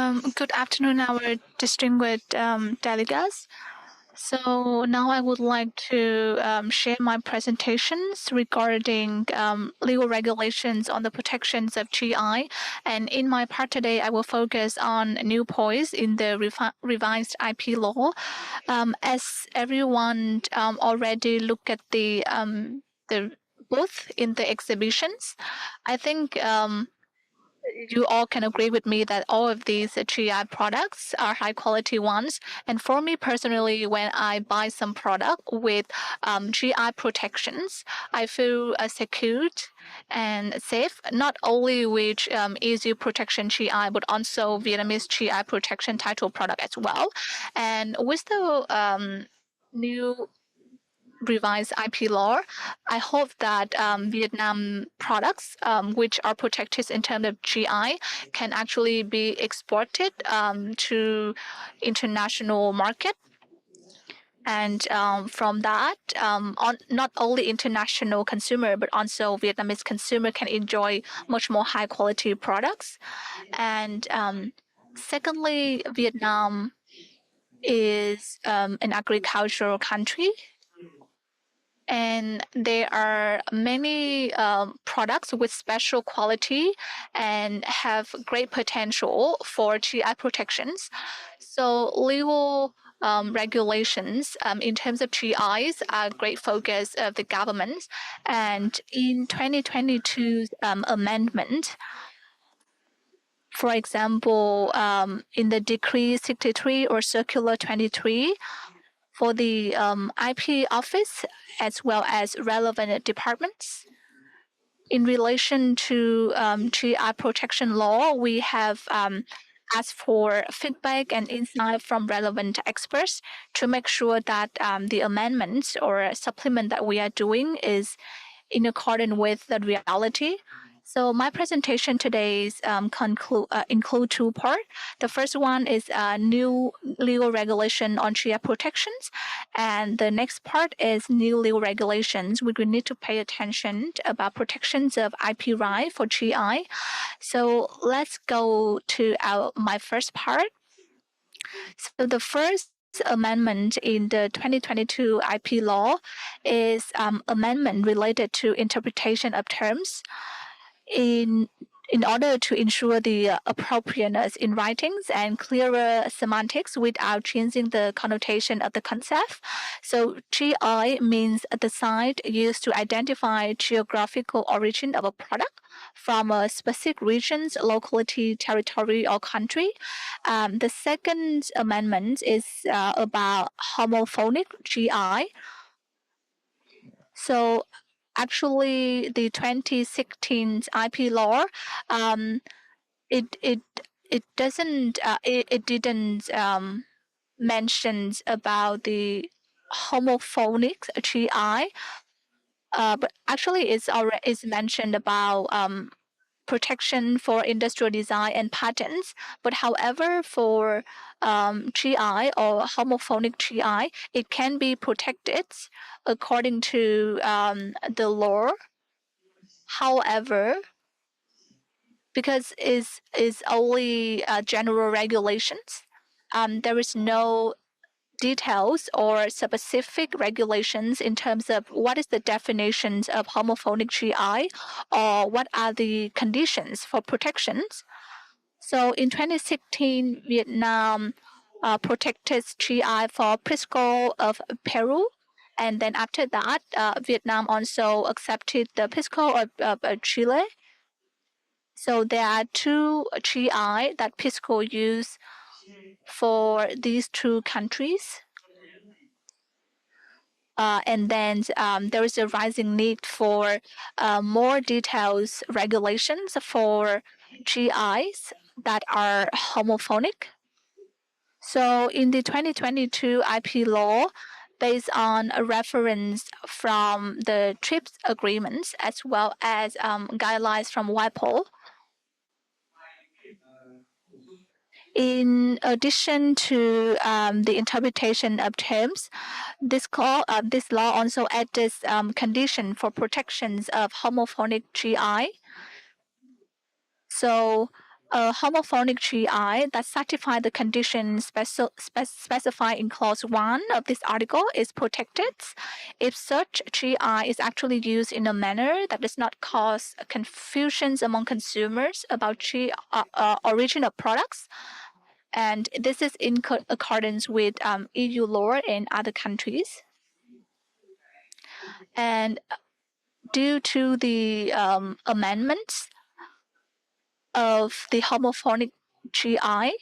Good afternoon, our distinguished delegates. So now I would like to share my presentations regarding legal regulations on the protections of GI. And in my part today, I will focus on new points in the revised IP law. As everyone already looked at the booth in the exhibitions, I think you all can agree with me that all of these GI products are high quality ones. And for me personally, when I buy some product with GI protections, I feel secured and safe, not only with easy protection GI, but also Vietnamese GI protection title product as well. And with the new revised IP law, I hope that Vietnam products, which are protected in terms of GI, can actually be exported to international market. And from that, on not only international consumer but also Vietnamese consumer can enjoy much more high quality products. And secondly, Vietnam is an agricultural country, and there are many products with special quality and have great potential for GI protections. So legal regulations in terms of GIs are a great focus of the government. And in 2022's amendment, for example, in the Decree 63 or Circular 23, for the IP office as well as relevant departments. In relation to GI protection law, we have asked for feedback and insight from relevant experts to make sure that the amendments or supplement that we are doing is in accordance with the reality. So my presentation today is include two parts. The first one is new legal regulation on GI protections, and the next part is new legal regulations. We need to pay attention about protections of IP right for GI. So let's go to my first part. So the first amendment in the 2022 IP law is amendment related to interpretation of terms in order to ensure the appropriateness in writings and clearer semantics without changing the connotation of the concept. So GI means the site used to identify geographical origin of a product from a specific region, locality, territory, or country. The second amendment is about homophonic GI. So actually, the 2016 IP law, it doesn't it didn't mention about the homophonic GI, but actually it's mentioned about protection for industrial design and patents. But however, for GI or homophonic GI, it can be protected according to the law. However, because it's only general regulations, there is no details or specific regulations in terms of what is the definitions of homophonic GI or what are the conditions for protections. So in 2016, Vietnam protected GI for Pisco of Peru. And then after that, Vietnam also accepted the Pisco of Chile. So there are two GI that Pisco use for these two countries. And then there is a rising need for more details regulations for GIs that are homophonic. So in the 2022 IP law, based on a reference from the TRIPS agreements as well as guidelines from WIPO, in addition to the interpretation of terms, this law also adds condition for protections of homophonic GI. So a homophonic GI that satisfy the conditions specified in clause 1 of this article is protected if such GI is actually used in a manner that does not cause confusions among consumers about origin of products. And this is in accordance with EU law in other countries. And due to the amendments of the homophonic GI,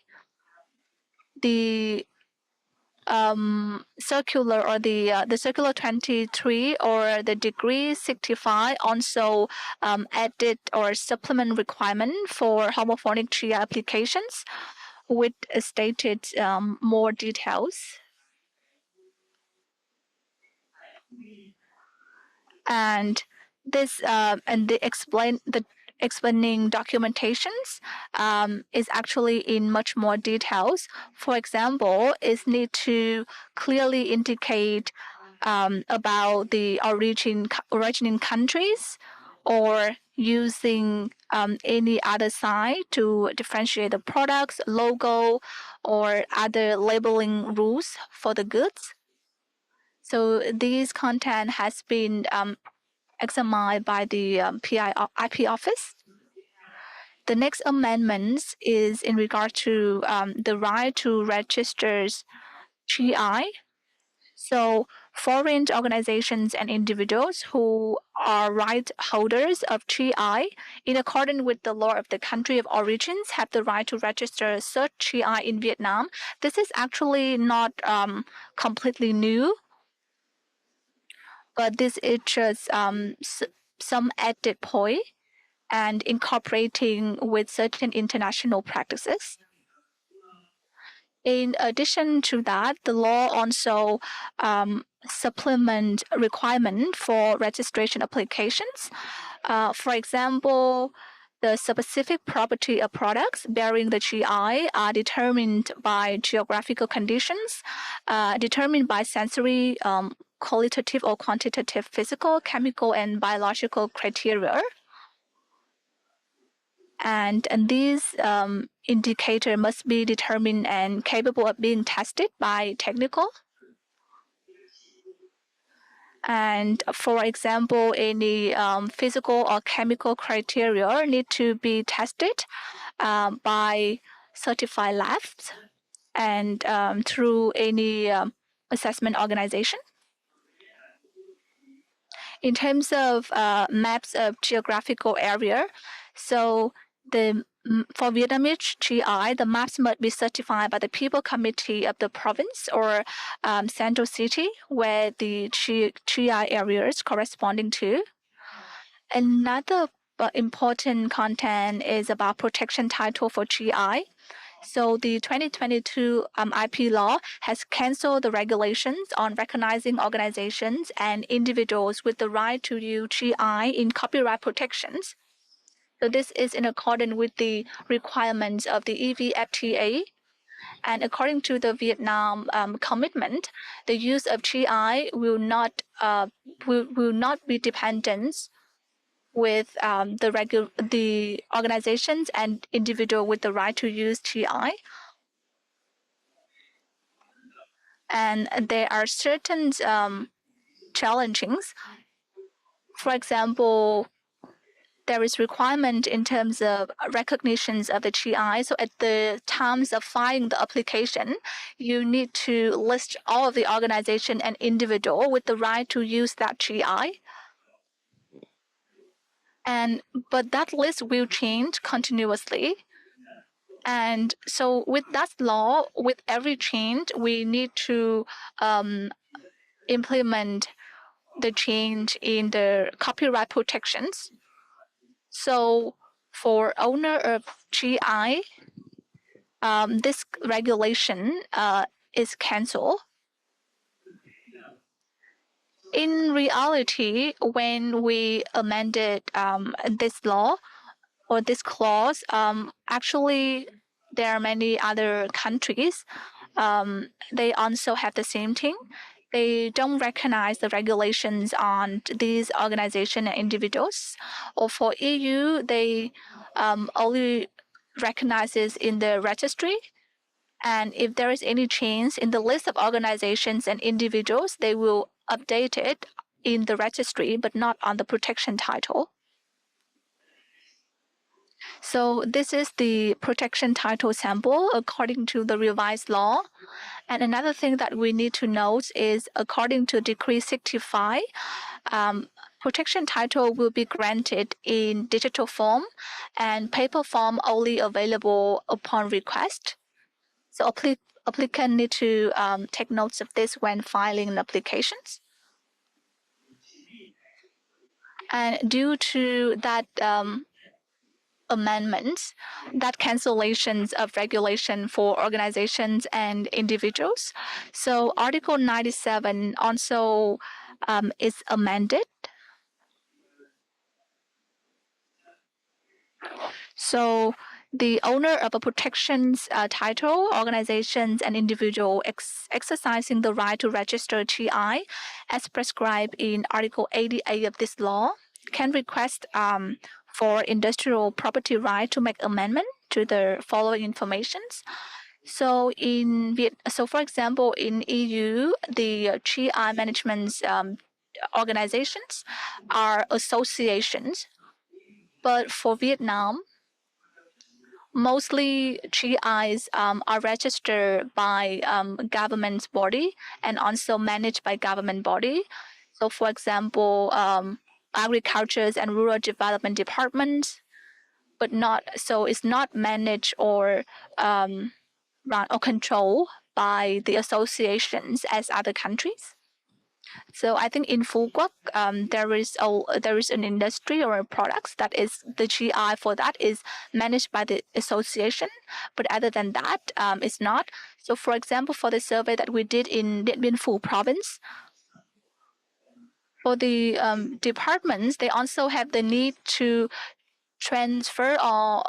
the circular or the circular 23 or the degree 65 also added or supplement requirement for homophonic GI applications with stated more details. And this and the explaining documentations is actually in much more details. For example, is need to clearly indicate about the origin countries or using any other sign to differentiate the products, logo, or other labeling rules for the goods. So this content has been examined by the IP office. The next amendment is in regard to the right to register GI. So foreign organizations and individuals who are right holders of GI in accordance with the law of the country of origins have the right to register such GI in Vietnam. This is actually not completely new, but this is just some added point and incorporating with certain international practices. In addition to that, the law also supplement requirement for registration applications. For example, the specific property of products bearing the GI are determined by geographical conditions, determined by sensory, qualitative or quantitative, physical, chemical, and biological criteria. And these indicator must be determined and capable of being tested by technical. And for example, any physical or chemical criteria need to be tested by certified labs and through any assessment organization. In terms of maps of geographical area, so for Vietnamese GI, the maps must be certified by the People Committee of the province or central city where the GI areas corresponding to. Another important content is about protection title for GI. So the 2022 IP law has canceled the regulations on recognizing organizations and individuals with the right to use GI in copyright protections. So this is in accordance with the requirements of the EVFTA. And according to the Vietnam commitment, the use of GI will not be dependent with the organizations and individual with the right to use GI. And there are certain challenges. For example, there is requirement in terms of recognitions of the GI. So at the times of filing the application, you need to list all of the organization and individual with the right to use that GI. But that list will change continuously. And so with that law, with every change, we need to implement the change in the copyright protections. So for owner of GI, this regulation is cancelled. In reality, when we amended this law or this clause, actually there are many other countries. They also have the same thing. They don't recognize the regulations on these organizations and individuals. Or for EU, they only recognizes in the registry. And if there is any change in the list of organizations and individuals, they will update it in the registry, but not on the protection title. So this is the protection title sample according to the revised law. And another thing that we need to note is according to Decree 65, protection title will be granted in digital form and paper form only available upon request. So applicant need to take notes of this when filing applications. And due to that amendments, that cancellations of regulation for organizations and individuals. So Article 97 also is amended. So the owner of a protections title, organizations, and individual exercising the right to register TI as prescribed in Article 88 of this law can request for industrial property right to make amendment to the following informations. So for example, in EU, the GI management organizations are associations, but for Vietnam, mostly GIs are registered by government body and also managed by government body. So, for example, agriculture and rural development department, but not so it's not managed or run or controlled by the associations as other countries. So I think in Phu Quoc, there is an industry or a products that is the GI for that is managed by the association, but other than that, it's not. So for example, for the survey that we did in Điện Biên Phủ province, for the departments, they also have the need to transfer or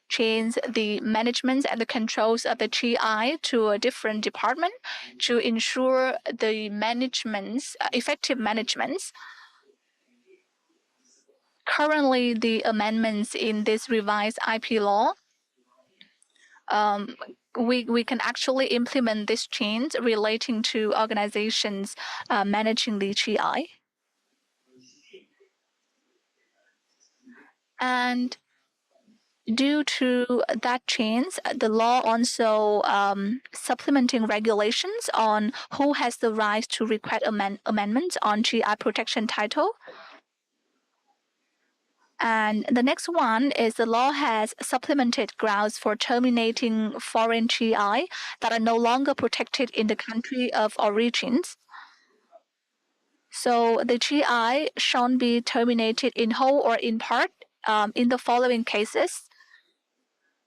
change the management and the controls of the GI to a different department to ensure the management's effective management. Currently, the amendments in this revised IP law, we can actually implement this change relating to organizations managing the GI. And due to that change, the law also supplementing regulations on who has the right to request amendments on GI protection title. And the next one is the law has supplemented grounds for terminating foreign GI that are no longer protected in the country of origins. So the GI shall be terminated in whole or in part in the following cases.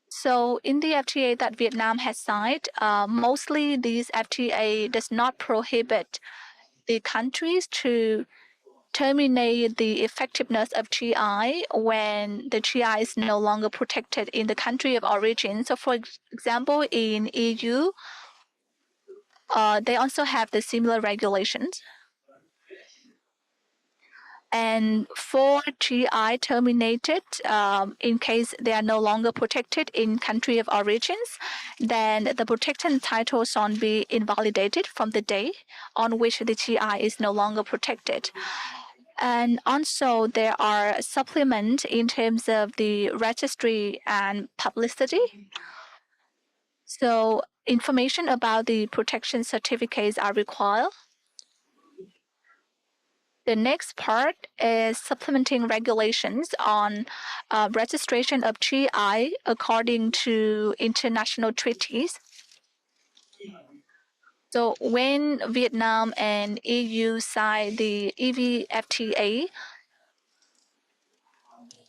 So in the FTA that Vietnam has signed, mostly this FTA does not prohibit the countries to terminate the effectiveness of GI when the GI is no longer protected in the country of origin. So for example, in EU, they also have the similar regulations. And for GI terminated, in case they are no longer protected in country of origins, then the protection title shall be invalidated from the day on which the GI is no longer protected. And also there are supplements in terms of the registry and publicity. So information about the protection certificates are required. The next part is supplementing regulations on registration of GI according to international treaties. So when Vietnam and EU signed the EVFTA,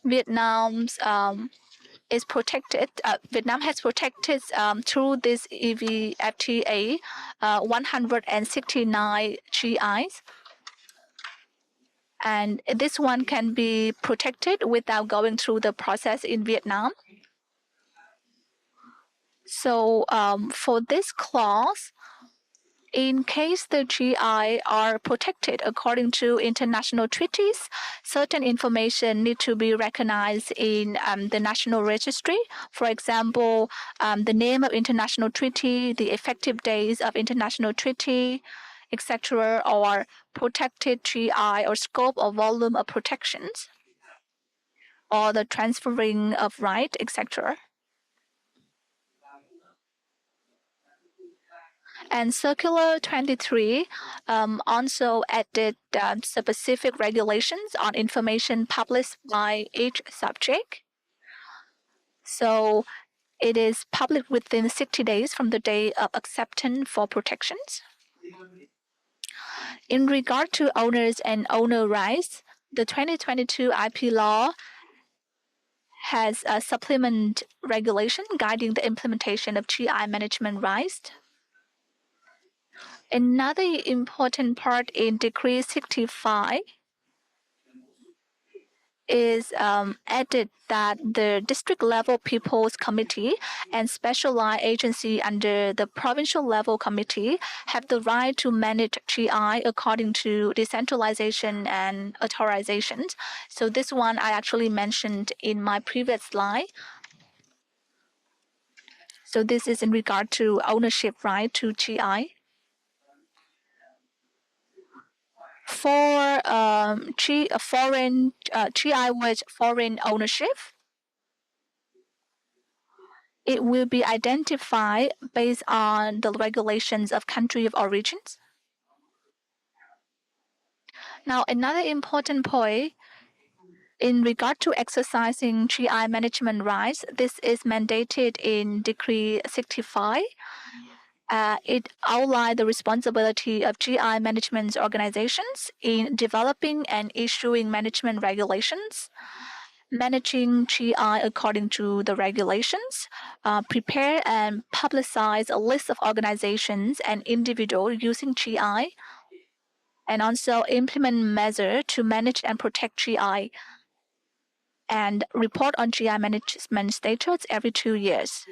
Vietnam's is protected. Vietnam has protected through this EVFTA 169 GIs. And this one can be protected without going through the process in Vietnam. So for this clause, In case the GI are protected according to international treaties, certain information need to be recognized in the national registry. For example, the name of international treaty, the effective days of international treaty, etc., or protected GI or scope or volume of protections, or the transferring of right, etc. And Circular 23 also added specific regulations on information published by each subject. So it is published within 60 days from the day of acceptance for protections. In regard to owners and owner rights, the 2022 IP law has a supplement regulation guiding the implementation of GI management rights. Another important part in Decree 65 is added that the district level people's committee and specialized agency under the provincial level committee have the right to manage GI according to decentralization and authorizations. So this one I actually mentioned in my previous slide. So this is in regard to ownership right to GI. For GI with foreign ownership, it will be identified based on the regulations of country of origins. Now, another important point in regard to exercising GI management rights, this is mandated in Decree 65. It outlines the responsibility of GI management organizations in developing and issuing management regulations, managing GI according to the regulations, prepare and publicize a list of organizations and individuals using GI, and also implement measures to manage and protect GI, and report on GI management status every 2 years.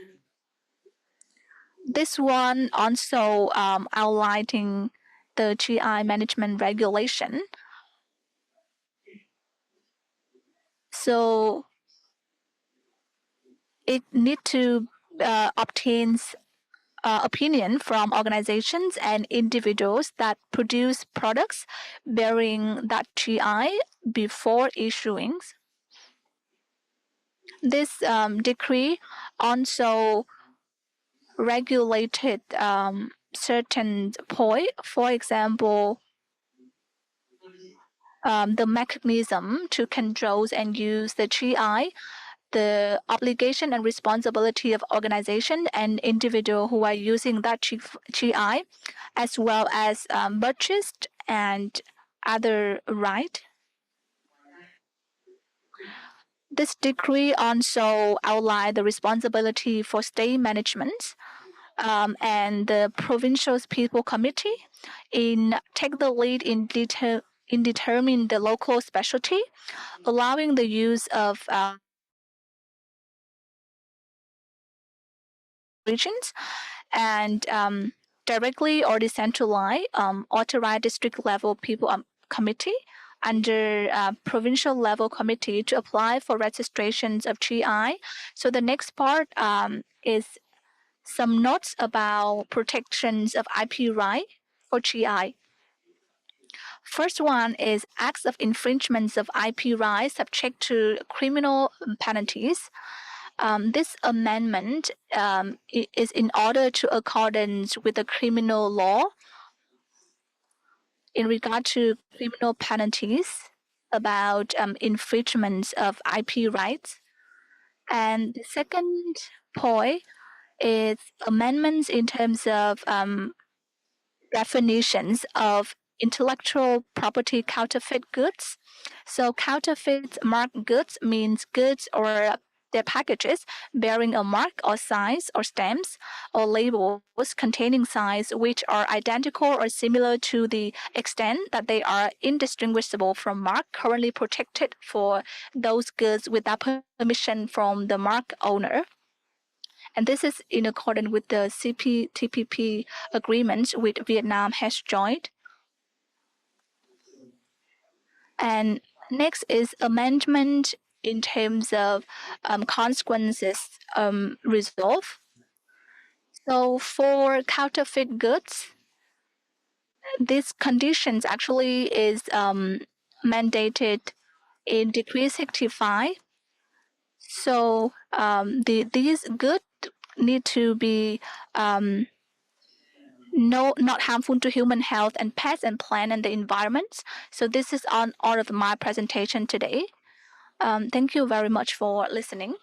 This one also outlining the GI management regulation. So it need to obtain opinion from organizations and individuals that produce products bearing that GI before issuing. This decree also regulated certain point, for example, the mechanism to control and use the GI, the obligation and responsibility of organization and individual who are using that GI, as well as purchased and other right. This decree also outlined the responsibility for state management and the provincial people committee in take the lead in determining the local specialty, allowing the use of regions and directly or decentralized authorized district level people committee under provincial level committee to apply for registrations of GI. So the next part is some notes about protections of IP right for GI. First one is acts of infringements of IP rights subject to criminal penalties. This amendment is in order to accordance with the criminal law in regard to criminal penalties about infringements of IP rights. And the second point is amendments in terms of definitions of intellectual property counterfeit goods. So counterfeit marked goods means goods or their packages bearing a mark or signs or stamps or labels containing signs which are identical or similar to the extent that they are indistinguishable from mark currently protected for those goods without permission from the mark owner. and this is in accordance with the CPTPP agreement which Vietnam has joined. And next is amendment in terms of consequences resolve. So for counterfeit goods, these conditions actually is mandated in Decree 65. So these goods need to be not harmful to human health and pets and plant and the environment. So this is on all of my presentation today. Thank you very much for listening.